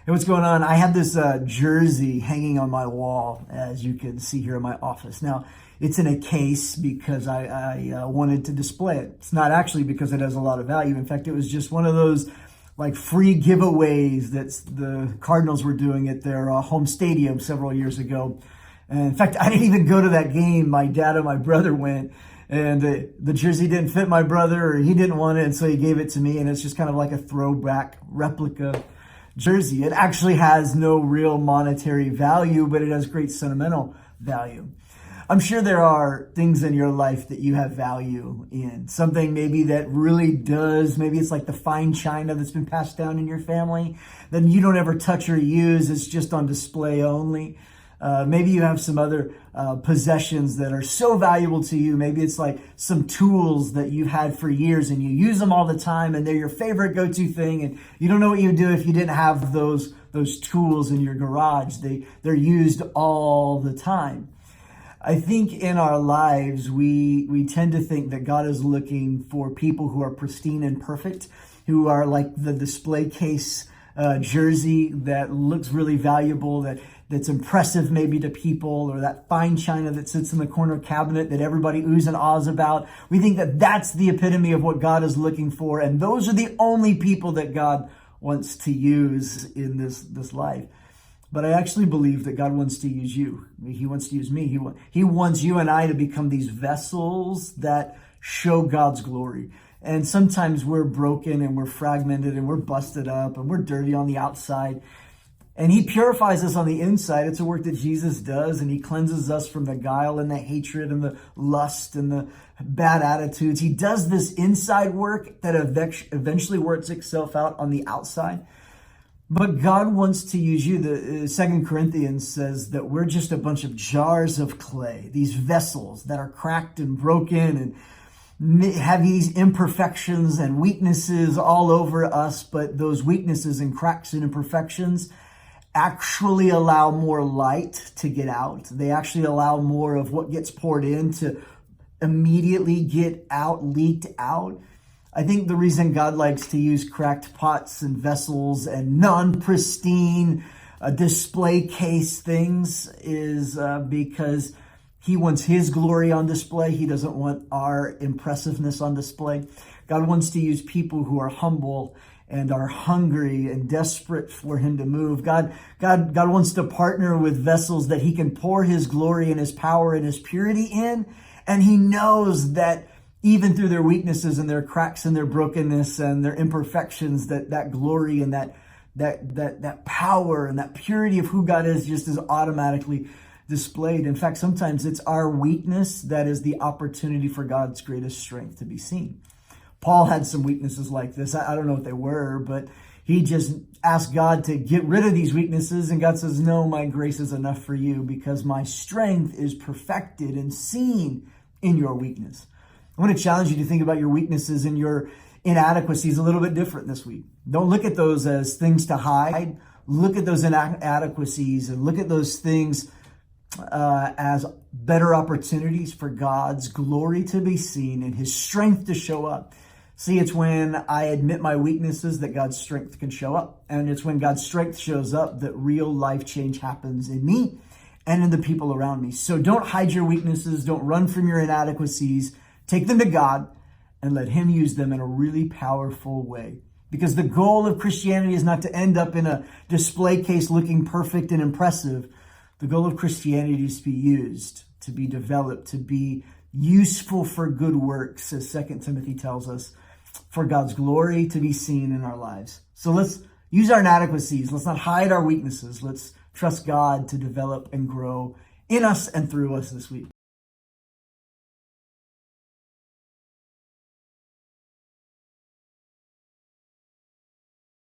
Hey, what's going on? I have this jersey hanging on my wall, as you can see here in my office. Now, it's in a case because I wanted to display it. It's not actually because it has a lot of value. In fact, it was just one of those like free giveaways that the Cardinals were doing at their home stadium several years ago. And in fact, I didn't even go to that game. My dad and my brother went. And the jersey didn't fit my brother, or he didn't want it, and so he gave it to me. And it's just kind of like a throwback replica jersey. It actually has no real monetary value, but it has great sentimental value. I'm sure there are things in your life that you have value in. Something maybe that really does, maybe it's like the fine china that's been passed down in your family that you don't ever touch or use. It's just on display only. Maybe you have some other possessions that are so valuable to you. Maybe it's like some tools that you've had for years and you use them all the time and they're your favorite go-to thing, and you don't know what you would do if you didn't have those tools in your garage. They're used all the time. I think in our lives, we tend to think that God is looking for people who are pristine and perfect, who are like the display case jersey that looks really valuable, that's impressive maybe to people, or that fine china that sits in the corner cabinet that everybody oohs and ahs about. We think that that's the epitome of what God is looking for, and those are the only people that God wants to use in this life. But I actually believe that God wants to use you. He wants to use me. He wants you and I to become these vessels that show God's glory. And sometimes we're broken and we're fragmented and we're busted up and we're dirty on the outside. And he purifies us on the inside. It's a work that Jesus does, and he cleanses us from the guile and the hatred and the lust and the bad attitudes. He does this inside work that eventually works itself out on the outside. But God wants to use you. The 2 Corinthians says that we're just a bunch of jars of clay, these vessels that are cracked and broken and have these imperfections and weaknesses all over us. But those weaknesses and cracks and imperfections actually allow more light to get out. They actually allow more of what gets poured in to immediately get out, leaked out. I think the reason God likes to use cracked pots and vessels and non-pristine display case things is because he wants his glory on display. He doesn't want our impressiveness on display. God wants to use people who are humble and are hungry and desperate for him to move. God wants to partner with vessels that he can pour his glory and his power and his purity in. And he knows that even through their weaknesses and their cracks and their brokenness and their imperfections, that glory and that power and that purity of who God is just is automatically displayed. In fact, sometimes it's our weakness that is the opportunity for God's greatest strength to be seen. Paul had some weaknesses like this. I don't know what they were, but he just asked God to get rid of these weaknesses. And God says, no, my grace is enough for you because my strength is perfected and seen in your weakness. I want to challenge you to think about your weaknesses and your inadequacies a little bit different this week. Don't look at those as things to hide. Look at those inadequacies and look at those things as better opportunities for God's glory to be seen and his strength to show up. See, it's when I admit my weaknesses that God's strength can show up. And it's when God's strength shows up that real life change happens in me and in the people around me. So don't hide your weaknesses. Don't run from your inadequacies. Take them to God and let him use them in a really powerful way. Because the goal of Christianity is not to end up in a display case looking perfect and impressive. The goal of Christianity is to be used, to be developed, to be useful for good works, as 2 Timothy tells us, for God's glory to be seen in our lives. So let's use our inadequacies. Let's not hide our weaknesses. Let's trust God to develop and grow in us and through us this week.